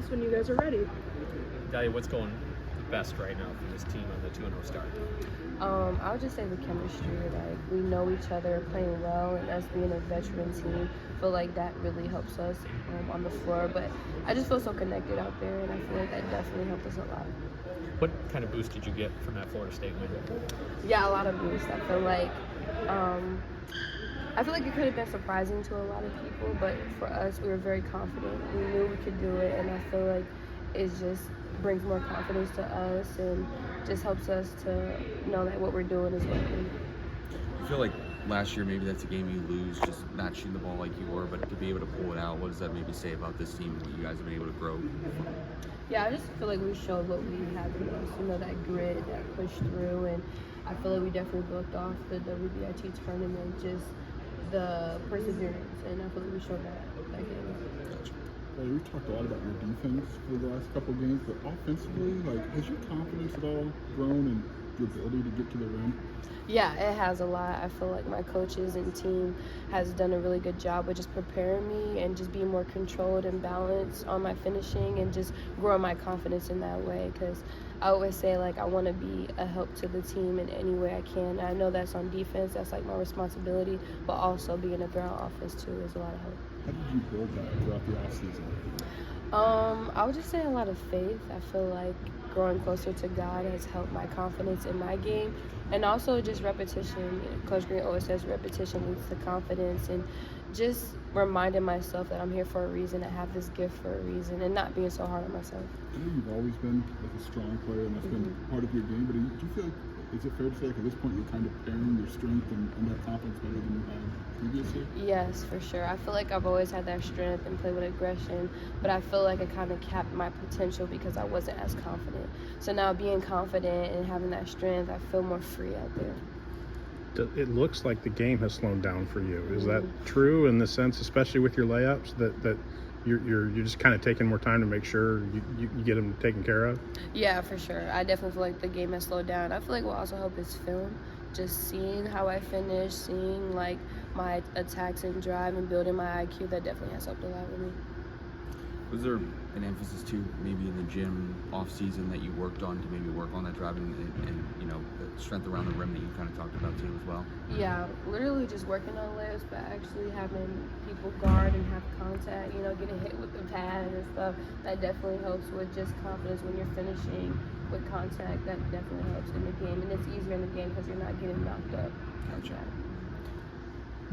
us when you guys are ready. Adalia, what's going best right now for this team on the 2-0 start? I would just say the chemistry. Like, we know each other, playing well, and us being a veteran team, I feel like that really helps us on the floor. But I just feel so connected out there, and I feel like that definitely helped us a lot. What kind of boost did you get from that Florida State win? Yeah, a lot of boost. I feel like it could have been surprising to a lot of people, but for us, we were very confident. We knew we could do it, and I feel like it just brings more confidence to us and just helps us to know that what we're doing is working. I feel like last year maybe that's a game you lose, just not shooting the ball like you were, but to be able to pull it out, what does that maybe say about this team, what you guys have been able to grow? Yeah, I just feel like we showed what we have in us, that grit, that push through, and I feel like we definitely built off the WBIT tournament, just the perseverance, and I feel like we showed that game. Well, we've talked a lot about your defense for the last couple of games, but offensively, has your confidence at all grown in your ability to get to the rim? Yeah, it has a lot. I feel like my coaches and team has done a really good job with just preparing me and just being more controlled and balanced on my finishing and just growing my confidence in that way, because I always say, I want to be a help to the team in any way I can. I know that's on defense, that's my responsibility, but also being a threat on offense too is a lot of help. How did you build that throughout the offseason? I would just say a lot of faith. I feel like growing closer to God has helped my confidence in my game, and also just repetition. Coach Green always says repetition leads to confidence, and just reminding myself that I'm here for a reason, I have this gift for a reason, and not being so hard on myself. I know you've always been a strong player, and that's been part of your game, but do you feel like, is it fair to say at this point you're kind of pairing your strength and that confidence better than you had previously? Yes, for sure. I feel like I've always had that strength and play with aggression, but I feel like I kind of capped my potential because I wasn't as confident. So now being confident and having that strength, I feel more free out there. It looks like the game has slowed down for you. Is that true in the sense, especially with your layups, that you're just kind of taking more time to make sure you get them taken care of? Yeah, for sure. I definitely feel like the game has slowed down. I feel like what also helped is film. Just seeing how I finish, seeing my attacks and drive and building my IQ, that definitely has helped a lot with me. Was there an emphasis too, maybe in the gym off season, that you worked on to maybe work on that driving and the strength around the rim that you kind of talked about too as well? Yeah, literally just working on layups, but actually having people guard and have contact, getting hit with the pad and stuff, that definitely helps with just confidence when you're finishing with contact. That definitely helps in the game, and it's easier in the game because you're not getting knocked up. Gotcha.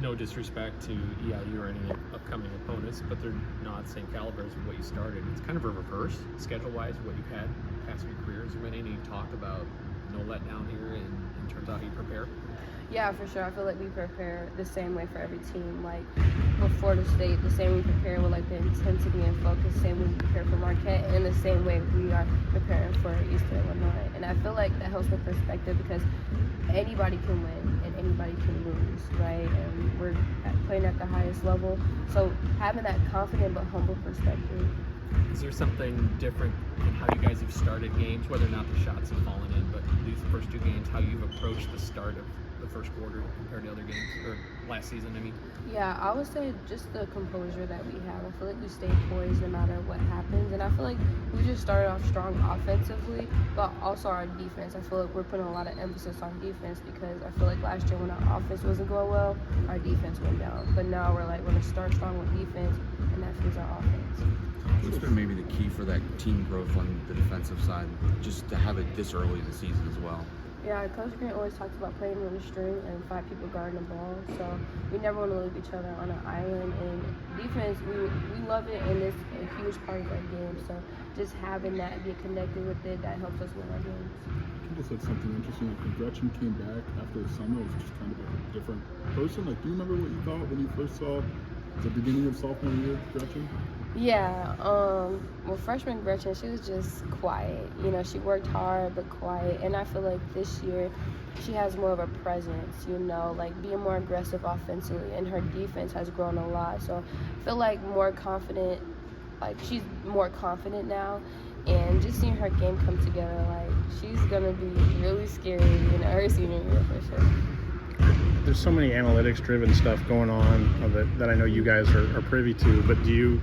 No disrespect to EIU or any upcoming opponents, but they're not the same caliber as what you started. It's kind of a reverse, schedule-wise, what you've had past few careers. Has there been any talk about no letdown here in terms of how you prepare? Yeah, for sure. I feel like we prepare the same way for every team. Like with Florida State, the same we prepare with the intensity and focus, the same way we prepare for Marquette, and the same way we are preparing for Eastern Illinois. And I feel like that helps with perspective because anybody can win and anybody can lose, right? And we're playing at the highest level. So having that confident but humble perspective. Is there something different in how you guys have started games, whether or not the shots have fallen in, but these first two games, how you've approached the start of the first quarter compared to other games, or last season, I mean? Yeah, I would say just the composure that we have. I feel like we stay poised no matter what happens, and I feel like we just started off strong offensively, but also our defense. I feel like we're putting a lot of emphasis on defense because I feel like last year when our offense wasn't going well, our defense went down. But now we're going to start strong with defense, and that fuels our offense. What's been maybe the key for that team growth on the defensive side, just to have it this early in the season as well? Yeah, Coach Green always talks about playing with a string and 5 people guarding the ball. So we never want to leave each other on an island. And defense, we love it, and it's a huge part of our game. So just having that, being connected with it, that helps us win our games. Kendall said something interesting. When Gretchen came back after the summer, it was just kind of a different person. Do you remember what you thought when you first saw the beginning of sophomore year, Gretchen? Yeah, well, freshman Gretchen, she was just quiet. She worked hard but quiet. And I feel like this year she has more of a presence, being more aggressive offensively. And her defense has grown a lot. So I feel like more confident, she's more confident now. And just seeing her game come together, she's going to be really scary, her senior year for sure. there's so many analytics driven stuff going on that I know you guys are privy to, but do you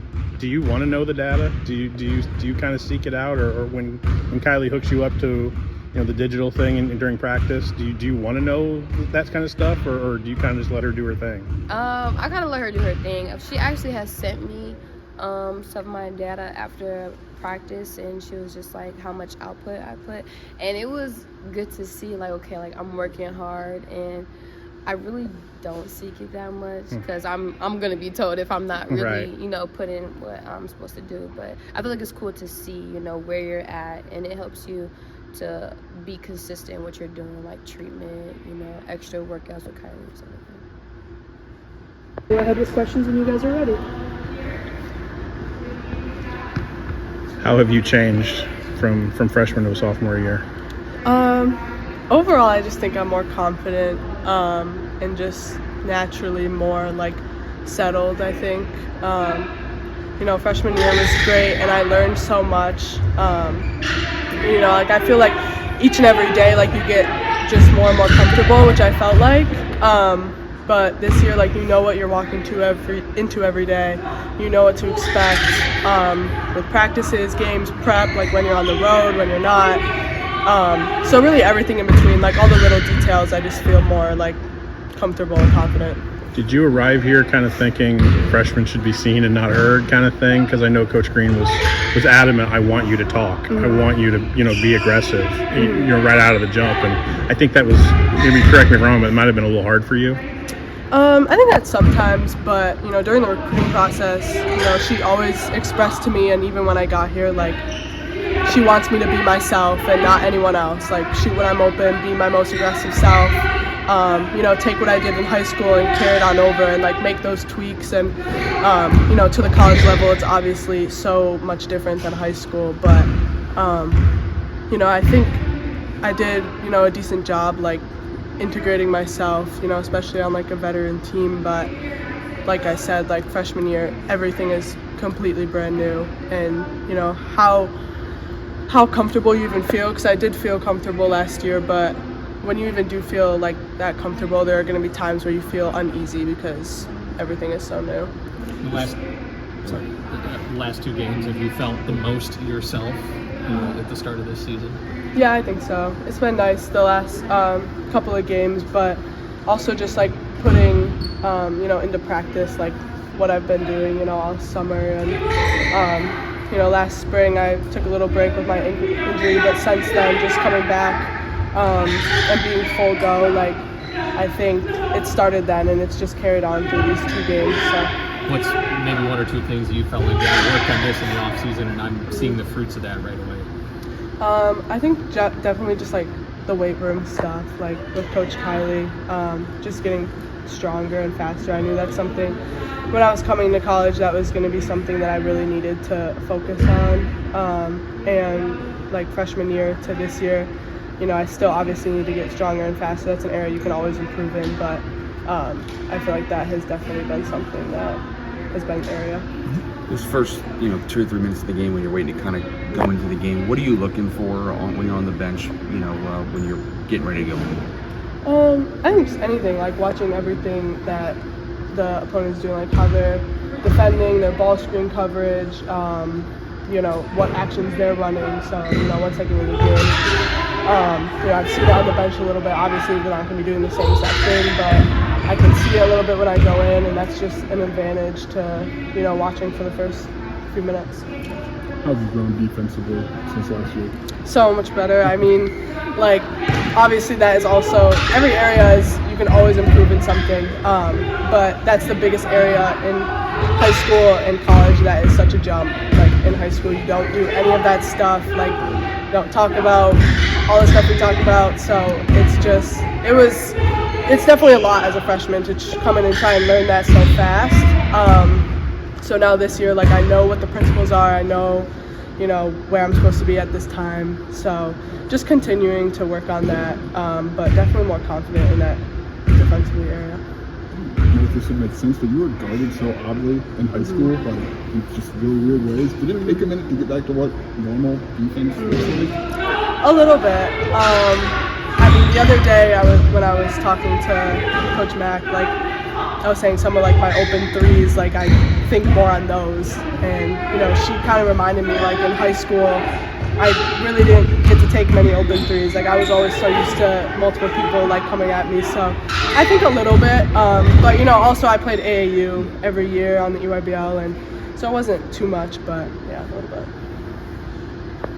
want to know the data? Do you kind of seek it out, or when Kylie hooks you up to the digital thing and during practice, do you want to know that kind of stuff, or do you kind of just let her do her thing? I kind of let her do her thing. She actually has sent me some of my data after practice, and she was just like how much output I put, and it was good to see like, okay, like I'm working hard, and I really don't seek it that much because I'm gonna be told if I'm not really put in what I'm supposed to do. But I feel like it's cool to see where you're at, and it helps you to be consistent in what you're doing, like treatment, extra workouts with Kylie and stuff like that. Go ahead with questions when you guys are ready. How have you changed from freshman to sophomore year? Overall, I just think I'm more confident and just naturally more like settled, I think. Freshman year was great, and I learned so much. Like I feel like each and every day, like you get just more and more comfortable, which I felt like. But this year, like what you're walking into every day, what to expect with practices, games, prep, like when you're on the road, when you're not. So really everything in between, like all the little details, I just feel more like comfortable and confident. Did you arrive here kind of thinking freshmen should be seen and not heard kind of thing? Because I know Coach Green was adamant, I want you to talk. Mm-hmm. I want you to, be aggressive, right out of the jump. And I think that was, maybe correct me if I'm wrong, but it might have been a little hard for you. I think that sometimes, but, during the recruiting process, she always expressed to me, and even when I got here, like, she wants me to be myself and not anyone else. Like, shoot when I'm open, be my most aggressive self. Take what I did in high school and carry it on over and like make those tweaks. And, to the college level, it's obviously so much different than high school. But, I think I did, a decent job, like integrating myself, especially on like a veteran team. But like I said, like freshman year, everything is completely brand new. And, how comfortable you even feel, because I did feel comfortable last year, but when you even do feel like that comfortable, there are going to be times where you feel uneasy because everything is so new. The last two games, have you felt the most yourself at the start of this season? Yeah, I think so. It's been nice the last couple of games, but also just like putting into practice like what I've been doing all summer. And last spring I took a little break with my injury, but since then just coming back and being full go, like I think it started then and it's just carried on through these two games. So what's maybe one or two things you felt like, I worked on this in the off season and I'm seeing the fruits of that right away? I think definitely just like the weight room stuff, like with Coach Kylie, just getting stronger and faster. I knew that's something when I was coming to college that was going to be something that I really needed to focus on. And like freshman year to this year, I still obviously need to get stronger and faster. That's an area you can always improve in, but I feel like that has definitely been something that has been an area. Those first, 2 or 3 minutes of the game when you're waiting to kind of go into the game, what are you looking for when you're on the bench, when you're getting ready to go? I think just anything, like watching everything that the opponent's doing, like how they're defending, their ball screen coverage, what actions they're running. So, once I get in the game, I've seen it on the bench a little bit. Obviously, we're not going to be doing the same exact thing, but I can see it a little bit when I go in, and that's just an advantage to, watching for the first few minutes. How have you grown defensively since last year? So much better. I mean, like, obviously that is also, every area is, you can always improve in something, but that's the biggest area in high school and college. That is such a jump. Like, in high school, you don't do any of that stuff. Like, you don't talk about all the stuff we talk about, so it's definitely a lot as a freshman to come in and try and learn that so fast. So now this year, like, I know what the principles are. I know, where I'm supposed to be at this time. So just continuing to work on that, but definitely more confident in that defensively area. This would make sense, but you were guarded so oddly in high school, like in just really weird ways. Did it take a minute to get back to what normal defense looks like? A little bit. I mean, the other day when I was talking to Coach Mack, like I was saying some of like my open threes, like I think more on those. And you know, she kind of reminded me like in high school, I really didn't get to take many open threes. Like I was always so used to multiple people like coming at me. So I think a little bit. But you know, also I played AAU every year on the EYBL, and so it wasn't too much, but yeah, a little bit.